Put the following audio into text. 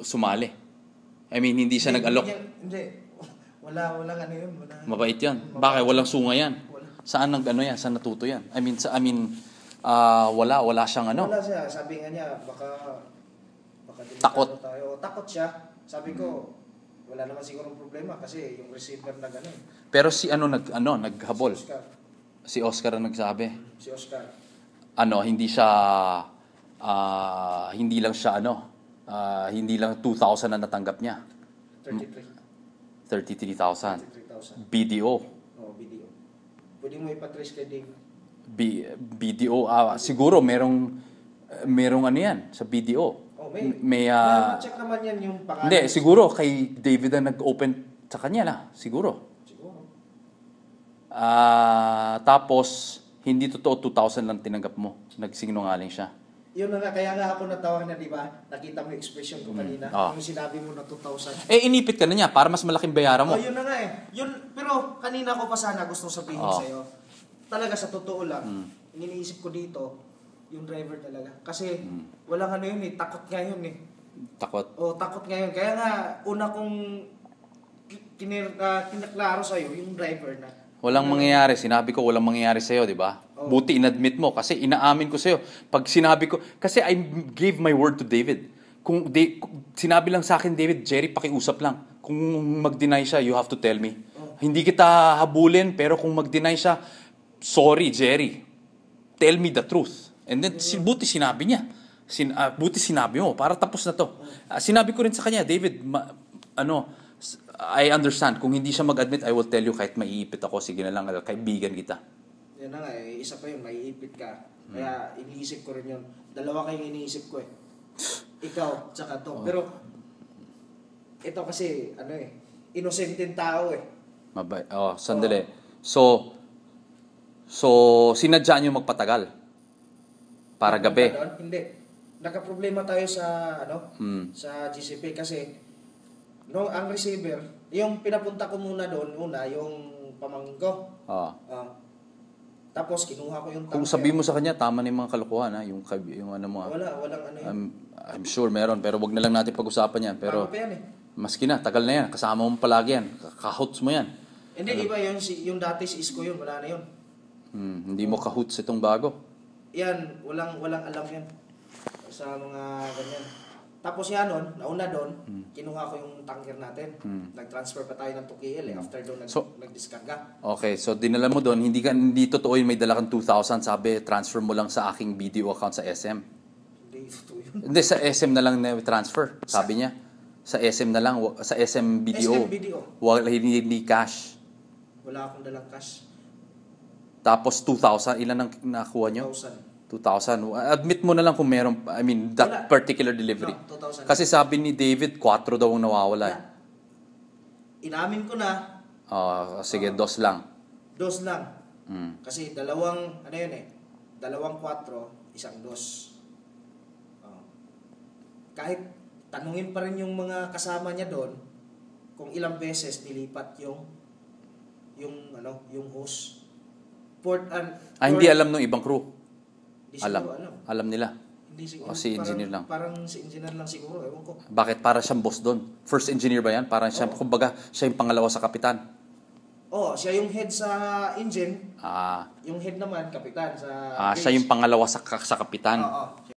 sumali. I mean, hindi siya nag-alok. Hindi. Walang ano yun. Mabait yan. Bakit? Walang sunga yan. Saan yan? Saan natuto yan? Wala siyang ano. Wala siya. Sabi nga niya, baka takot. Tayo. Takot siya. Sabi ko, wala naman sigurong problema kasi yung receiver na gano'n. Pero si naghabol. Si Oscar ang nagsabi. Si Oscar. Hindi lang siya hindi lang 2,000 na natanggap niya. 33,000. BDO. Oh, BDO. Pwede mo ipatrace kay Dave. BDO, siguro merong ano yan sa BDO. Oh, may check naman yan yung pangalan. Hindi, siguro kay David ang nag-open sa kanya na, siguro. Tapos hindi totoo 2,000 lang tinanggap mo. Nagsinungaling siya. Yun na nga, kaya nga ako natawa na, di ba? Nakita mo yung expression ko kanina. Yung sinabi mo na 2,000. Inipit ka na niya para mas malaking bayaran mo. Yun na nga eh. Pero kanina ko pa sana gusto sabihin sa'yo. Talaga sa totoo lang, iniisip ko dito, yung driver talaga. Kasi walang ano yun eh, takot nga yun eh. Takot? Takot nga yun. Kaya nga, una kong kinaklaro sa'yo, yung driver na. Walang mangyayari. Sinabi ko walang mangyayari sa'yo, di ba? Buti inadmit mo kasi inaamin ko sa'yo. Pag sinabi ko, kasi I gave my word to David. Kung sinabi lang sa akin, David, Jerry, pakiusap lang. Kung mag-deny siya, you have to tell me. Hindi kita habulin, pero kung mag-deny siya, sorry, Jerry. Tell me the truth. And then, buti sinabi niya. Buti sinabi mo, para tapos na to. Sinabi ko rin sa kanya, David, I understand. Kung hindi siya mag-admit, I will tell you kahit maiipit ako. Sige na lang, kaibigan kita. Yan na nga eh. Isa pa yun, maiipit ka. Kaya iniisip ko rin yun. Dalawa kayong iniisip ko eh. Ikaw, tsaka to. Pero, ito kasi, innocent tao eh. Sandali. So, sinadya niyo magpatagal? Para gabi? Hindi. Nakaproblema tayo sa, sa GCP kasi, ang receiver, yung pinapunta ko muna doon, yung pamangko. Tapos kinuha ko yung tanker. Kung sabi mo sa kanya, tama na yung mga kalokohan, yung ano mo. Walang ano yun. I'm sure meron, pero wag na lang natin pag-usapan yan. Pero, maski na, tagal na yan. Kasama mo palagi yan. Kahoots mo yan. Hindi, iba yun. Yung dati si Isko yun, wala na yun. Hindi mo kahoots itong bago. Yan, walang alam yan. Sa mga ganyan. Tapos yan nauna doon, kinuha ko yung tanker natin. Nag-transfer pa tayo ng 2KL after doon nag-discarga. Okay, so dinala mo doon, hindi totoo yung may dala kang 2,000, sabi, transfer mo lang sa aking BDO account sa SM. Hindi totoo yun. Hindi, sa SM na lang transfer, sabi niya. Sa SM na lang, sa SM BDO. SM BDO. Wala, hindi cash. Wala akong dalang cash. Tapos 2,000, ilan ang nakuha niyo? 2,000. Admit mo na lang kung meron, that particular delivery. No, 2,000. Kasi sabi ni David, 4 daw ang nawawala. Inamin ko na. Sige, 2 lang. 2 lang. Kasi dalawang 4, isang 2. Kahit tanungin pa rin yung mga kasama niya doon, kung ilang beses nilipat yung host. Hindi alam ng ibang crew. Alam nila. Hindi siguro. Si engineer lang. Parang si engineer lang siguro, ewan ko. Bakit? Para siyang boss doon. First engineer ba yan? Parang siya, kumbaga, siya yung pangalawa sa kapitan. Siya yung head sa engine. Yung head naman, kapitan sa siya yung pangalawa sa kapitan.